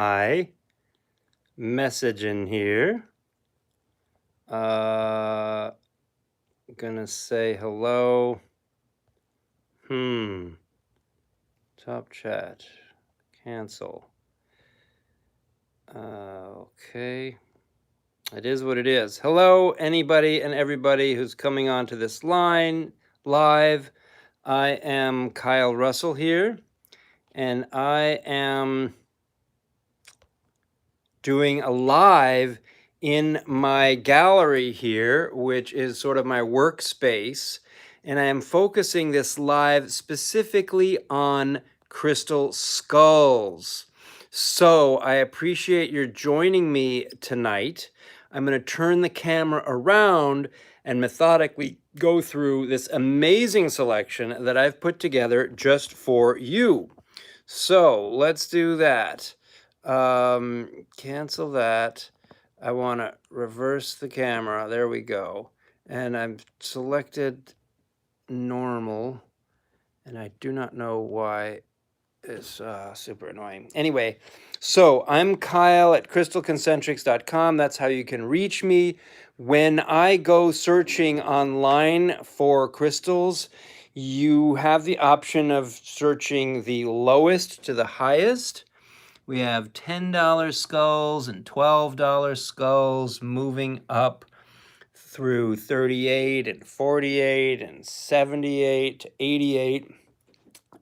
my message in here. Gonna say hello. Top chat. Cancel. Okay. It is what it is. Hello, anybody and everybody who's coming onto this line live. I am Kyle Russell here, and I am doing a live in my gallery here, which is sort of my workspace. And I am focusing this live specifically on crystal skulls. So I appreciate your joining me tonight. I'm going to turn the camera around and methodically go through this amazing selection that I've put together just for you. So let's do that. Cancel that. I want to reverse the camera. There we go. And I've selected normal, and I do not know why it's super annoying. Anyway, so I'm Kyle at crystalconcentrics.com. That's how you can reach me. When I go searching online for crystals, you have the option of searching the lowest to the highest. We have $10 skulls and $12 skulls moving up through 38 and 48 and 78 to 88.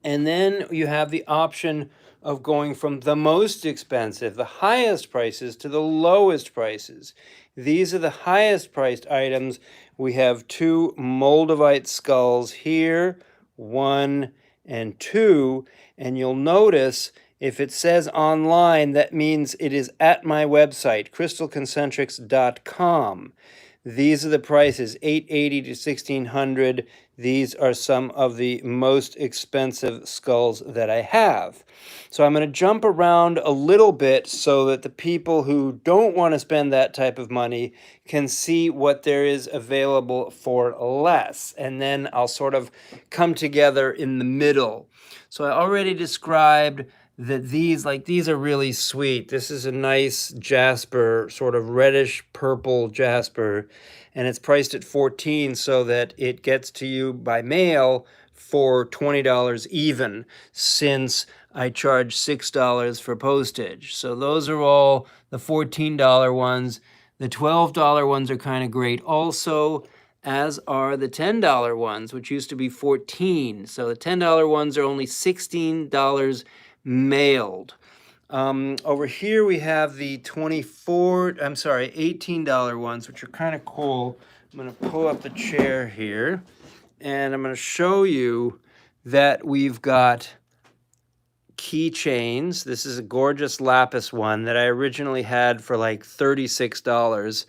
And then you have the option of going from the most expensive, the highest prices, to the lowest prices. These are the highest priced items. We have 2 Moldavite skulls here, 1 and 2, and you'll notice if it says online, that means it is at my website, crystalconcentrics.com. These are the prices, $880 to $1,600. These are some of the most expensive skulls that I have. So I'm going to jump around a little bit so that the people who don't want to spend that type of money can see what there is available for less. And then I'll sort of come together in the middle. So I already described that these are really sweet. This is a nice Jasper, sort of reddish purple Jasper, and it's priced at $14 so that it gets to you by mail for $20 even, since I charge $6 for postage. So those are all the $14 ones. The $12 ones are kind of great also, as are the $10 ones, which used to be $14. So the $10 ones are only $16 mailed. Over here we have the $18 ones, which are kind of cool. I'm going to pull up the chair here, and I'm going to show you that we've got keychains. This is a gorgeous lapis one that I originally had for like $36,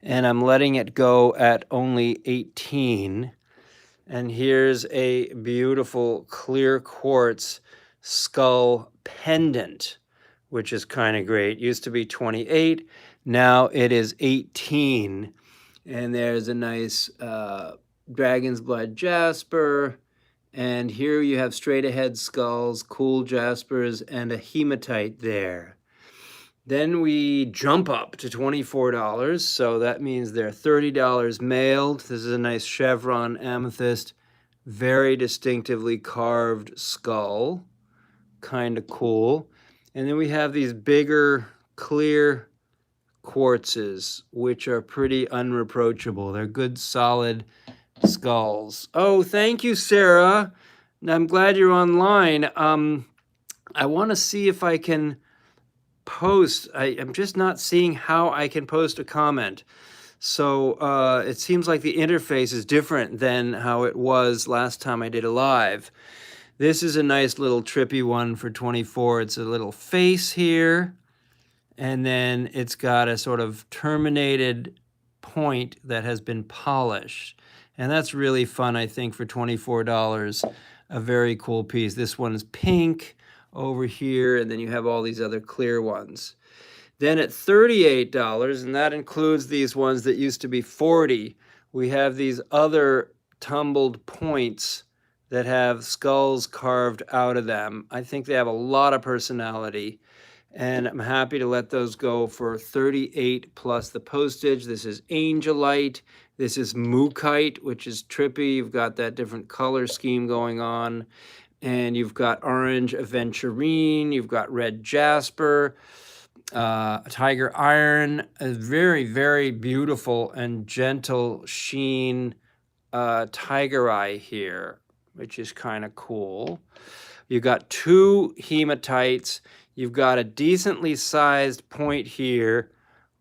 and I'm letting it go at only $18. And here's a beautiful clear quartz skull pendant, which is kind of great. Used to be 28, now it is 18. And there's a nice dragon's blood Jasper. And here you have straight ahead skulls, cool Jaspers, and a hematite there. Then we jump up to $24, so that means they're $30 mailed. This is a nice chevron amethyst, very distinctively carved skull, kind of cool. And then we have these bigger, clear quartzes, which are pretty unreproachable. They're good, solid skulls. Oh, thank you, Sarah. I'm glad you're online. I want to see if I can post. I'm just not seeing how I can post a comment. So it seems like the interface is different than how it was last time I did a live. This is a nice little trippy one for 24. It's a little face here, and then it's got a sort of terminated point that has been polished. And that's really fun, I think, for $24. A very cool piece. This one is pink over here, and then you have all these other clear ones. Then at $38, and that includes these ones that used to be $40, we have these other tumbled points that have skulls carved out of them. I think they have a lot of personality, and I'm happy to let those go for $38 plus the postage. This is Angelite. This is Mookite, which is trippy. You've got that different color scheme going on. And you've got orange aventurine, you've got red jasper, tiger iron, a very, very beautiful and gentle sheen tiger eye here, which is kind of cool. You've got two hematites. You've got a decently sized point here,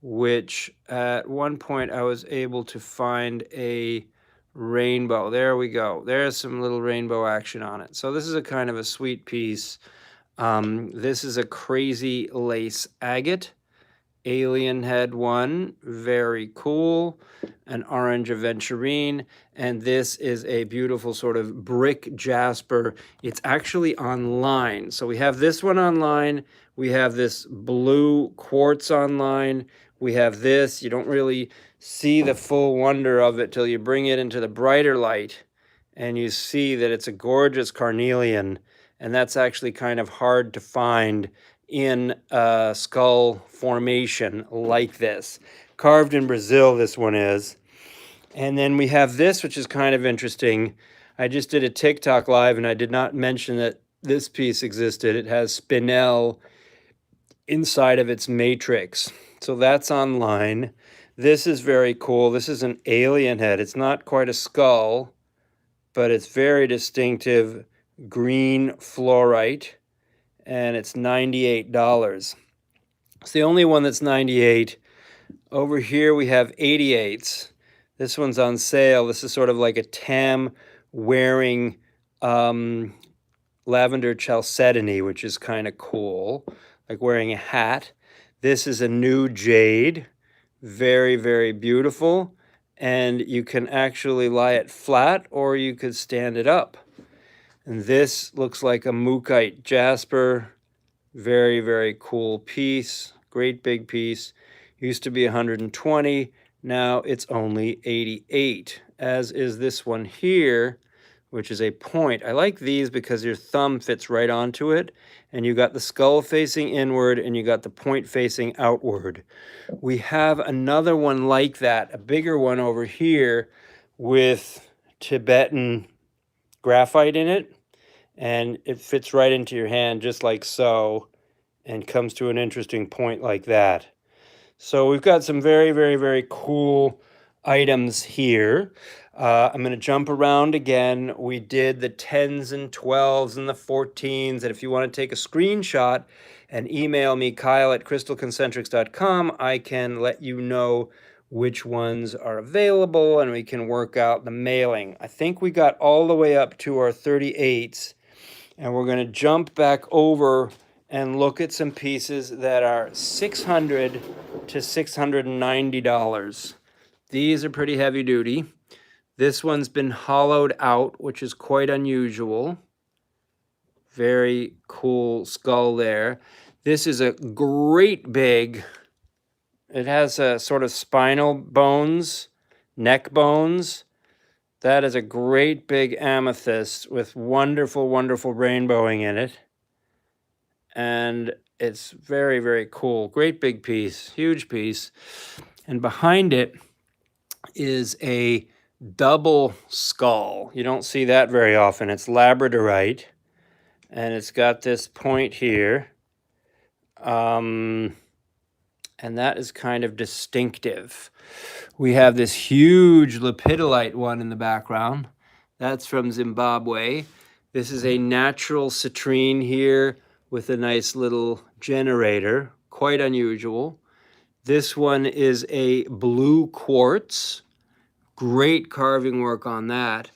which at one point I was able to find a rainbow. There we go. There's some little rainbow action on it. So this is a kind of a sweet piece. This is a crazy lace agate. Alien head one, very cool. An orange aventurine, and this is a beautiful sort of brick jasper. It's actually online. So we have this one online. We have this blue quartz online. We have this. You don't really see the full wonder of it till you bring it into the brighter light and you see that it's a gorgeous carnelian, and that's actually kind of hard to find in a skull formation like this. Carved in Brazil, this one is. And then we have this, which is kind of interesting. I just did a TikTok live and I did not mention that this piece existed. It has spinel inside of its matrix. So that's online. This is very cool. This is an alien head. It's not quite a skull, but it's very distinctive green fluorite, and it's $98. It's the only one that's 98. Over here we have 88s. This one's on sale. This is sort of like a tam wearing lavender chalcedony, which is kind of cool, like wearing a hat. This is a new jade, very, very beautiful, and you can actually lie it flat or you could stand it up. And this looks like a Mookite jasper, very, very cool piece, great big piece. Used to be 120, now it's only 88, as is this one here, which is a point. I like these because your thumb fits right onto it, and you got the skull facing inward and you got the point facing outward. We have another one like that, a bigger one over here with Tibetan graphite in it, and it fits right into your hand just like so, and comes to an interesting point like that. So we've got some very, very, very cool items here. I'm going to jump around again. We did the 10s and 12s and the 14s. And if you want to take a screenshot and email me, Kyle@crystalconcentrics.com, I can let you know which ones are available and we can work out the mailing. I think we got all the way up to our 38s, and we're going to jump back over and look at some pieces that are $600 to $690. These are pretty heavy duty. This one's been hollowed out, which is quite unusual. Very cool skull there. This is a great big, it has a sort of spinal bones, neck bones. That is a great big amethyst with wonderful, wonderful rainbowing in it. And it's very, very cool. Great big piece, huge piece. And behind it is a double skull. You don't see that very often. It's Labradorite, and it's got this point here. And that is kind of distinctive. We have this huge lepidolite one in the background. That's from Zimbabwe. This is a natural citrine here with a nice little generator, quite unusual. This one is a blue quartz, great carving work on that.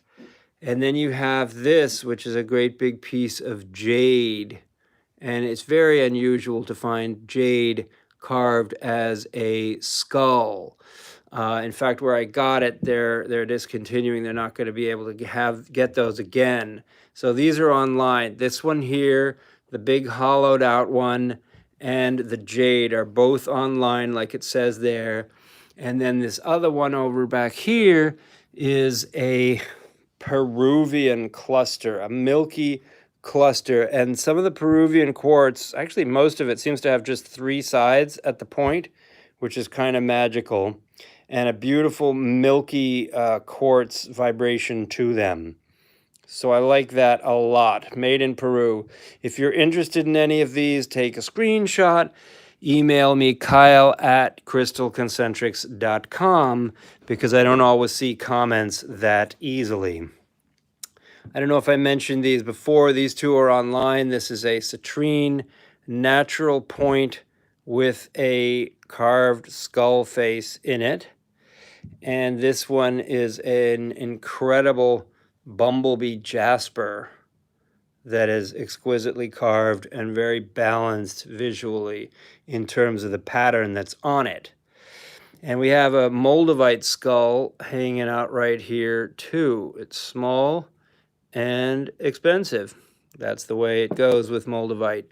And then you have this, which is a great big piece of jade. And it's very unusual to find jade carved as a skull. In fact, where I got it, they're discontinuing. They're not going to be able to get those again. So these are online. This one here, the big hollowed out one, and the jade are both online like it says there. And then this other one over back here is a Peruvian cluster, a milky cluster. And some of the Peruvian quartz, actually most of it, seems to have just 3 sides at the point, which is kind of magical, and a beautiful milky quartz vibration to them. So I like that a lot. Made in Peru. If you're interested in any of these, take a screenshot. Email me, kyle@crystalconcentrics.com, because I don't always see comments that easily. I don't know if I mentioned these before. These two are online. This is a citrine natural point with a carved skull face in it. And this one is an incredible bumblebee jasper that is exquisitely carved and very balanced visually in terms of the pattern that's on it. And we have a moldavite skull hanging out right here too. It's small and expensive. That's the way it goes with moldavite.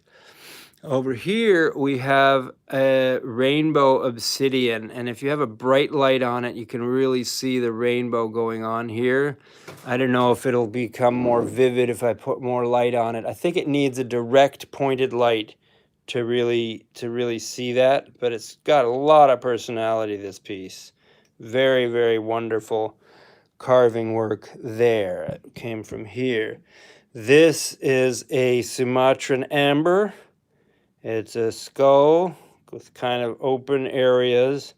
Over here we have a rainbow obsidian, and if you have a bright light on it, you can really see the rainbow going on here. I don't know if it'll become more vivid if I put more light on it. I think it needs a direct pointed light to really see that, but it's got a lot of personality, this piece. Very, very wonderful carving work there. It came from here. This is a Sumatran amber. It's a skull with kind of open areas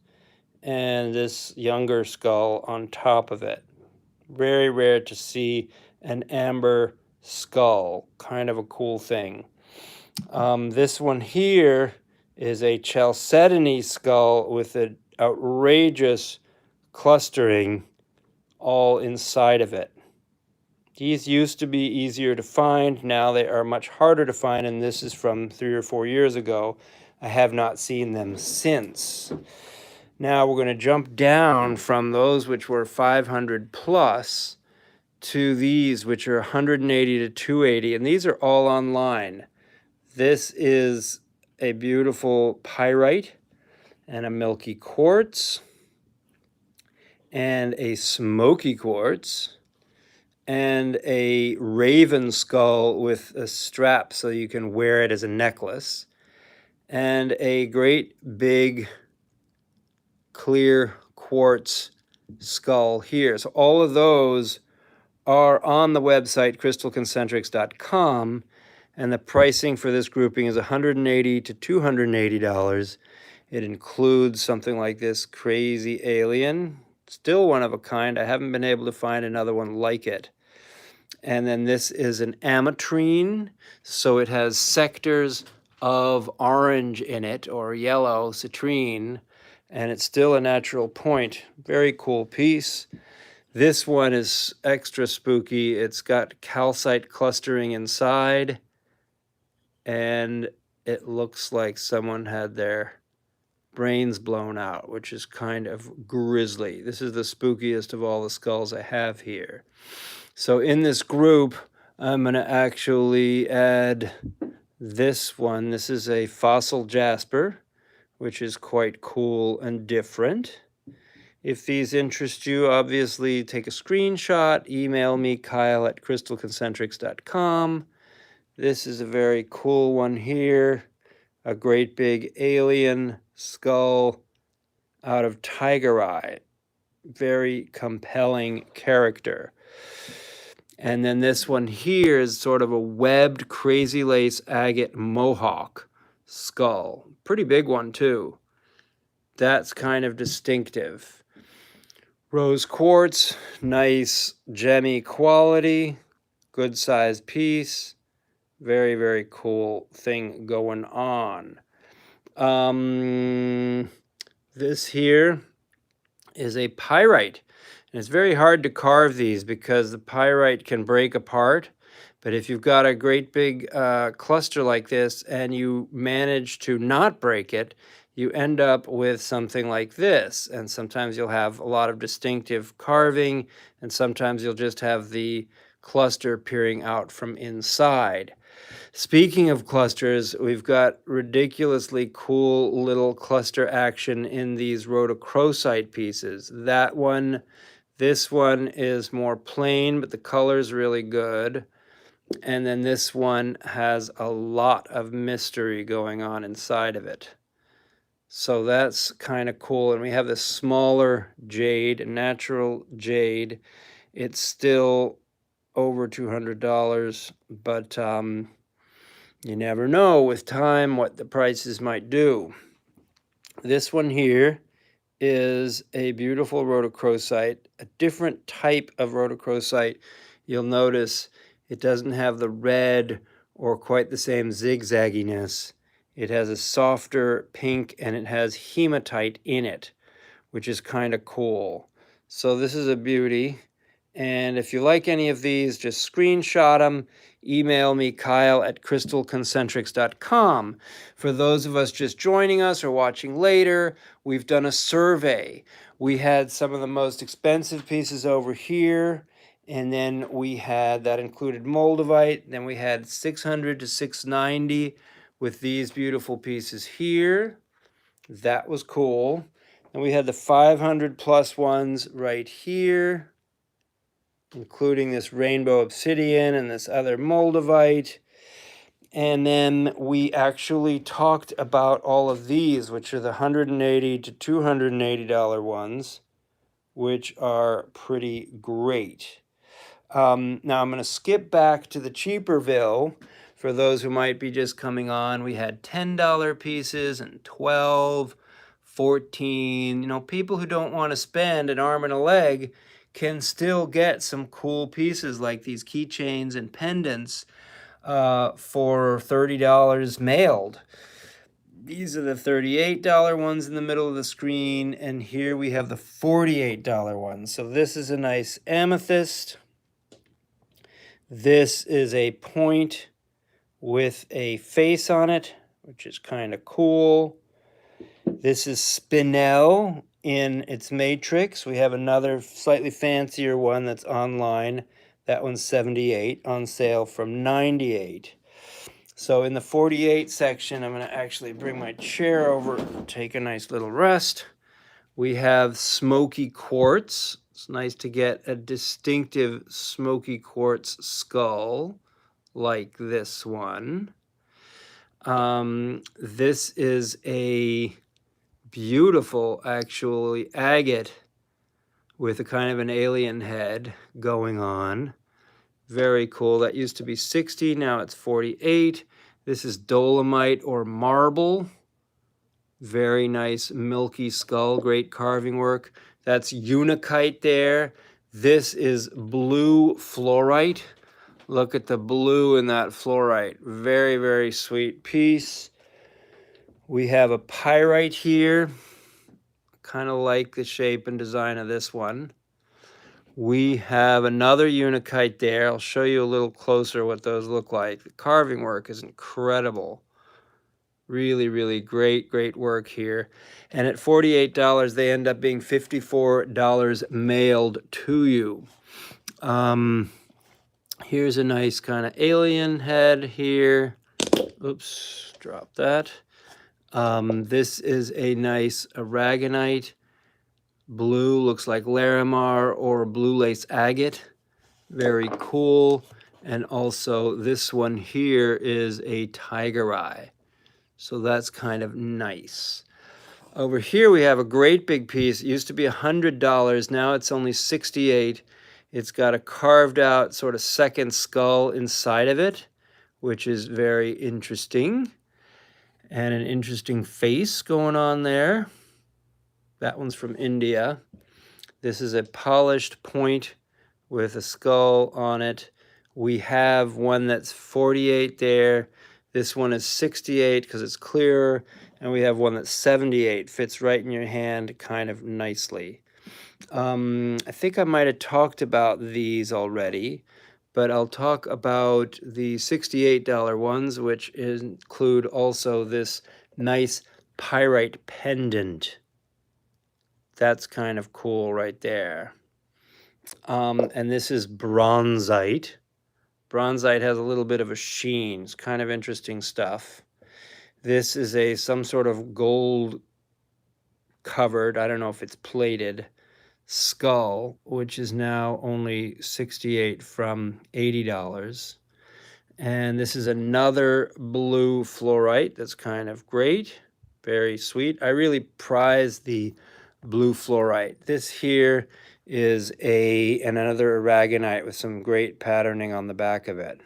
and this younger skull on top of it. Very rare to see an amber skull. Kind of a cool thing. This one here is a chalcedony skull with an outrageous clustering all inside of it. These used to be easier to find. Now they are much harder to find, and this is from 3 or 4 years ago. I have not seen them since. Now we're going to jump down from those which were 500 plus to these which are 180 to 280, and these are all online. This is a beautiful pyrite and a milky quartz and a smoky quartz and a raven skull with a strap so you can wear it as a necklace, and a great big clear quartz skull here. So all of those are on the website crystalconcentrics.com, and the pricing for this grouping is $180 to $280. It includes something like this crazy alien, still one of a kind. I haven't been able to find another one like it. And then this is an ametrine, so it has sectors of orange in it, or yellow, citrine, and it's still a natural point. Very cool piece. This one is extra spooky. It's got calcite clustering inside, and it looks like someone had their brains blown out, which is kind of grisly. This is the spookiest of all the skulls I have here. So in this group, I'm going to actually add this one. This is a fossil jasper, which is quite cool and different. If these interest you, obviously take a screenshot, email me, kyle@crystalconcentrics.com. This is a very cool one here, a great big alien skull out of tigerite. Very compelling character. And then this one here is sort of a webbed crazy lace agate mohawk skull. Pretty big one too. That's kind of distinctive. Rose quartz, nice gemmy quality, good sized piece. Very, very cool thing going on. This here is a pyrite. And it's very hard to carve these because the pyrite can break apart. But if you've got a great big cluster like this and you manage to not break it, you end up with something like this. And sometimes you'll have a lot of distinctive carving, and sometimes you'll just have the cluster peering out from inside. Speaking of clusters, we've got ridiculously cool little cluster action in these Rhodochrosite pieces. That one, this one is more plain, but the color's really good. And then this one has a lot of mystery going on inside of it. So that's kind of cool. And we have this smaller jade, a natural jade. It's still over $200, but you never know with time what the prices might do. This one here is a beautiful rhodochrosite, a different type of rhodochrosite. You'll notice it doesn't have the red or quite the same zigzagginess. It has a softer pink and it has hematite in it, which is kind of cool. So this is a beauty. And if you like any of these, just screenshot them, email me, kyle@crystalconcentrics.com. For those of us just joining us or watching later, we've done a survey. We had some of the most expensive pieces over here, and then we had, that included moldavite, then we had 600 to 690 with these beautiful pieces here. That was cool. And we had the 500 plus ones right here, including this rainbow obsidian and this other moldavite. And then we actually talked about all of these, which are the $180 to $280 ones, which are pretty great. Now I'm going to skip back to the cheaperville. For those who might be just coming on, we had $10 pieces and 12, 14. You know, people who don't want to spend an arm and a leg can still get some cool pieces like these keychains and pendants for $30 mailed. These are the $38 ones in the middle of the screen, and here we have the $48 ones. So this is a nice amethyst. This is a point with a face on it, which is kind of cool. This is spinel in its matrix. We have another slightly fancier one that's online. That one's $78, on sale from $98. So in the 48 section, I'm going to actually bring my chair over, take a nice little rest. We have Smoky Quartz. It's nice to get a distinctive Smoky Quartz skull like this one. This is a beautiful, actually, agate with a kind of an alien head going on. Very cool. That used to be 60, now it's 48. This is dolomite or marble. Very nice milky skull, great carving work. That's unikite there. This is blue fluorite. Look at the blue in that fluorite. Very, very sweet piece. We have a pyrite here. Kind of like the shape and design of this one. We have another unikite there. I'll show you a little closer what those look like. The carving work is incredible. Really, really great, great work here. And at $48, they end up being $54 mailed to you. Here's a nice kind of alien head here. Oops, drop that. This is a nice aragonite. Blue, looks like Larimar or blue lace agate. Very cool. And also this one here is a tiger eye. So that's kind of nice. Over here we have a great big piece. It used to be $100. Now it's only $68. It's got a carved out sort of second skull inside of it, which is very interesting. And an interesting face going on there. That one's from India. This is a polished point with a skull on it. We have one that's 48 there. This one is 68 because it's clearer. And we have one that's 78. Fits right in your hand kind of nicely. I think I might have talked about these already, but I'll talk about the $68 ones, which include also this nice pyrite pendant. That's kind of cool right there. And this is bronzite. Bronzite has a little bit of a sheen. It's kind of interesting stuff. This is some sort of gold covered, I don't know if it's plated, skull, which is now only $68 from $80. And this is another blue fluorite that's kind of great. Very sweet. I really prize the blue fluorite. This here is another aragonite with some great patterning on the back of it.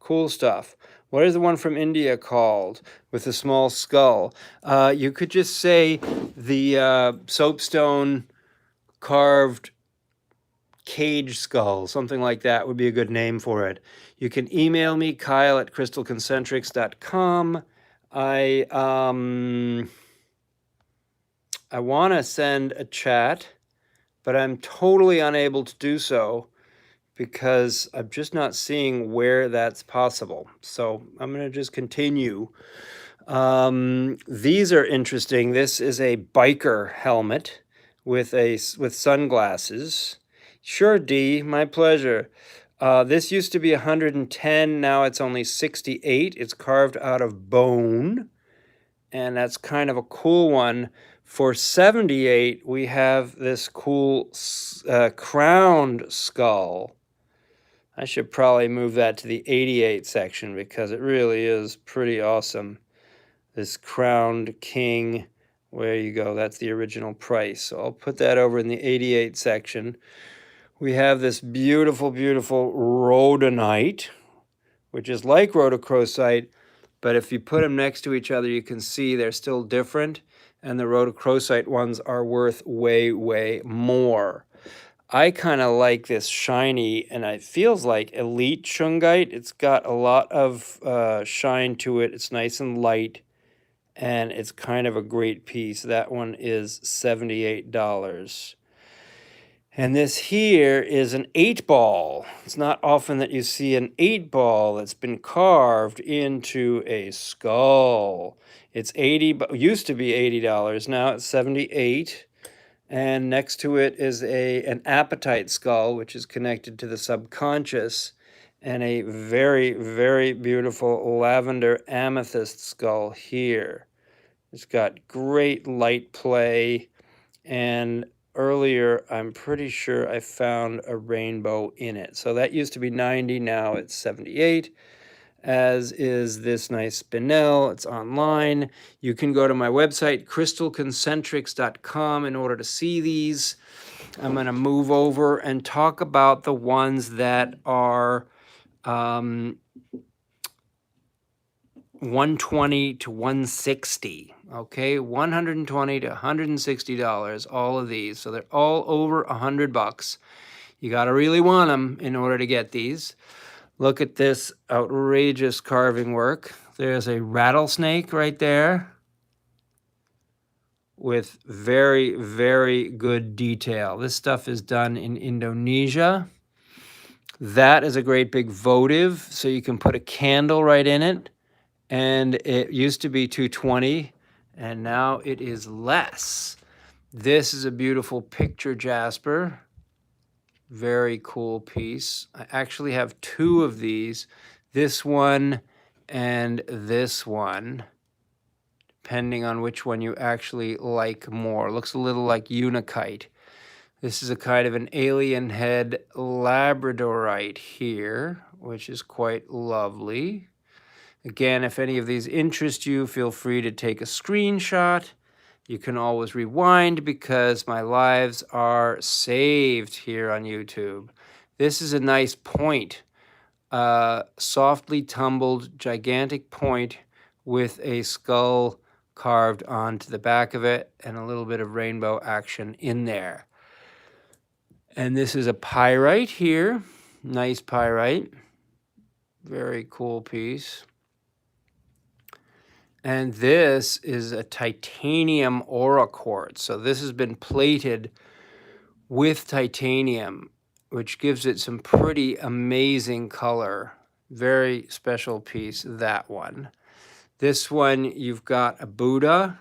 Cool stuff. What is the one from India called with the small skull? You could just say the soapstone carved cage skull, something like that would be a good name for it. You can email me, Kyle@crystalconcentrics.com. I want to send a chat, but I'm totally unable to do so because I'm just not seeing where that's possible. So I'm going to just continue. These are interesting. This is a biker helmet with sunglasses. Sure, D, my pleasure. This used to be 110, now it's only 68. It's carved out of bone, and that's kind of a cool one. For 78, we have this cool crowned skull. I should probably move that to the 88 section because it really is pretty awesome. This crowned king, where you go, that's the original price. So I'll put that over in the 88 section. We have this beautiful, beautiful Rhodonite, which is like Rhodochrosite, but if you put them next to each other, you can see they're still different, and the Rhodochrosite ones are worth way, way more. I kind of like this shiny, and it feels like elite shungite. It's got a lot of shine to it. It's nice and light, and it's kind of a great piece. That one is $78. And this here is an 8-ball. It's not often that you see an 8-ball that's been carved into a skull. It's used to be $80, now it's $78. And next to it is an apatite skull, which is connected to the subconscious, and a very, very beautiful lavender amethyst skull here. It's got great light play, and earlier I'm pretty sure I found a rainbow in it. So that used to be 90, now it's 78. As is this nice spinel. It's online. You can go to my website, crystalconcentrics.com, in order to see these. I'm going to move over and talk about the ones that are 120 to 160. Okay, $120 to $160, all of these. So they're all over $100. You got to really want them in order to get these. Look at this outrageous carving work. There's a rattlesnake right there with very, very good detail. This stuff is done in Indonesia. That is a great big votive, so you can put a candle right in it. And it used to be $220, and now it is less. This is a beautiful picture Jasper. Very cool piece. I actually have two of these, this one and this one, depending on which one you actually like more. Looks a little like Unikite. This is a kind of an alien head Labradorite here, which is quite lovely. Again, if any of these interest you, feel free to take a screenshot. You can always rewind because my lives are saved here on YouTube. This is a nice point, softly tumbled, gigantic point with a skull carved onto the back of it and a little bit of rainbow action in there. And this is a pyrite here, nice pyrite, very cool piece. And this is a titanium aura quartz. So this has been plated with titanium, which gives it some pretty amazing color. Very special piece, that one. This one, you've got a Buddha,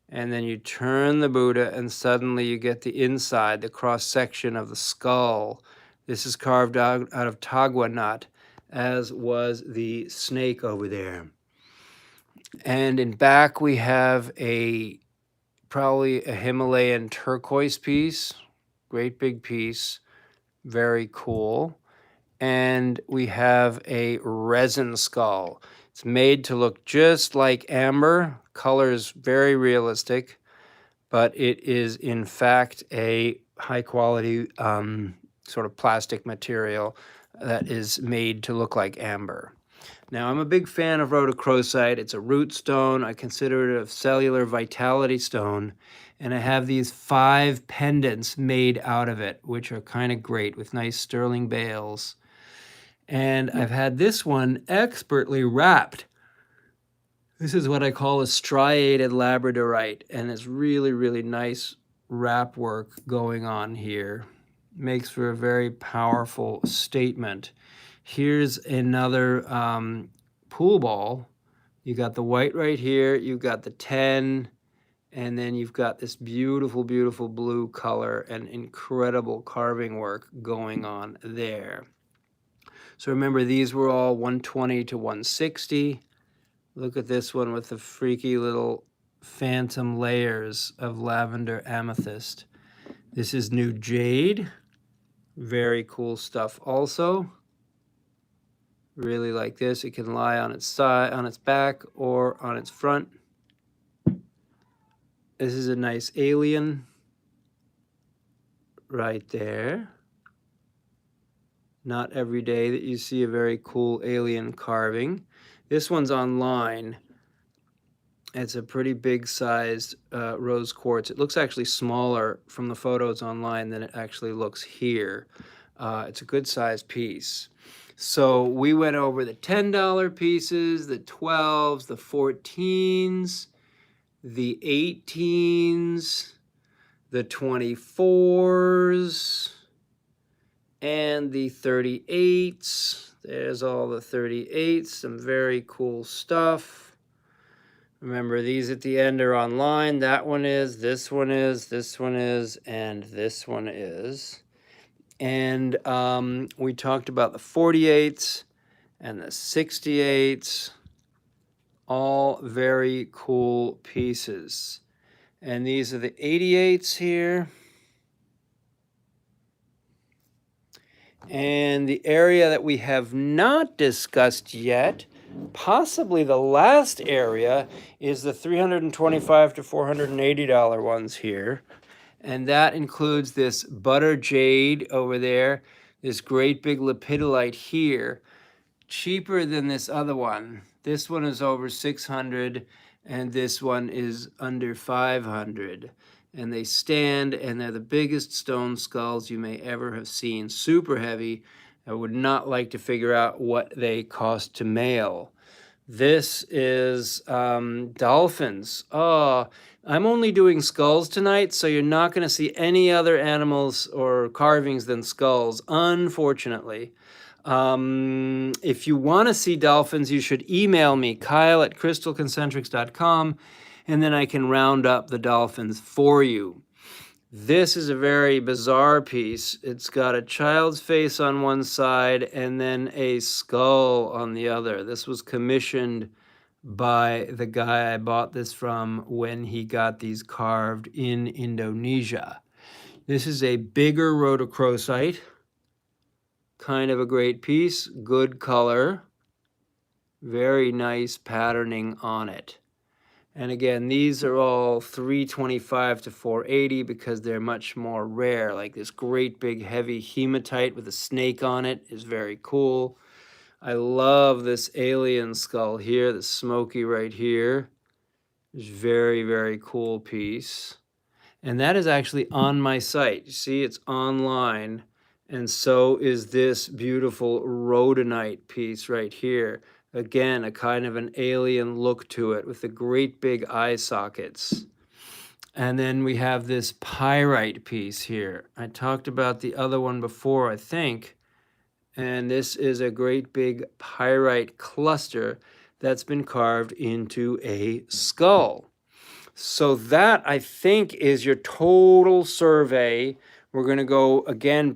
and then you turn the Buddha, and suddenly you get the inside, the cross-section of the skull. This is carved out of tagua nut, as was the snake over there. And in back we have probably a Himalayan turquoise piece, great big piece, very cool. And we have a Resin Skull. It's made to look just like amber. Color is very realistic, but it is in fact a high quality sort of plastic material that is made to look like amber. Now, I'm a big fan of Rhodochrosite. It's a root stone. I consider it a cellular vitality stone. And I have these 5 pendants made out of it, which are kind of great with nice sterling bales. And I've had this one expertly wrapped. This is what I call a Striated Labradorite, and it's really, really nice wrap work going on here. Makes for a very powerful statement. Here's another pool ball. You got the white right here, you've got the 10, and then you've got this beautiful, beautiful blue color and incredible carving work going on there. So remember, these were all 120 to 160. Look at this one with the freaky little phantom layers of lavender amethyst. This is new Jade. Very cool stuff also. Really like this. It can lie on its side, on its back, or on its front. This is a nice alien right there. Not every day that you see a very cool alien carving. This one's online. It's a pretty big sized rose quartz. It looks actually smaller from the photos online than it actually looks here. It's a good sized piece. So we went over the $10 pieces, the 12s, the 14s, the 18s, the 24s, and the 38s. There's all the 38s, some very cool stuff. Remember, these at the end are online. That one is, this one is, this one is, and this one is. And we talked about the 48s and the 68s. All very cool pieces. And these are the 88s here. And the area that we have not discussed yet, possibly the last area, is the $325 to $480 ones here. And that includes this butter jade over there, this great big lepidolite here, cheaper than this other one. This one is over $600 and this one is under $500. And they stand, and they're the biggest stone skulls you may ever have seen. Super heavy. I would not like to figure out what they cost to mail. This is dolphins. Oh, I'm only doing skulls tonight, so you're not going to see any other animals or carvings than skulls, unfortunately. If you want to see dolphins, you should email me, kyle@crystalconcentrics.com, and then I can round up the dolphins for you. This is a very bizarre piece. It's got a child's face on one side and then a skull on the other. This was commissioned by the guy I bought this from when he got these carved in Indonesia. This is a bigger rhodochrosite. Kind of a great piece, good color, very nice patterning on it. And again, these are all $325 to $480 because they're much more rare. Like this great big heavy hematite with a snake on it is very cool. I love this alien skull here, the smoky right here. It's very, very cool piece. And that is actually on my site. You see, it's online. And so is this beautiful rhodonite piece right here. Again, a kind of an alien look to it with the great big eye sockets. And then we have this pyrite piece here. I talked about the other one before, I think. And this is a great big pyrite cluster that's been carved into a skull. So that, I think, is your total survey. We're going to go again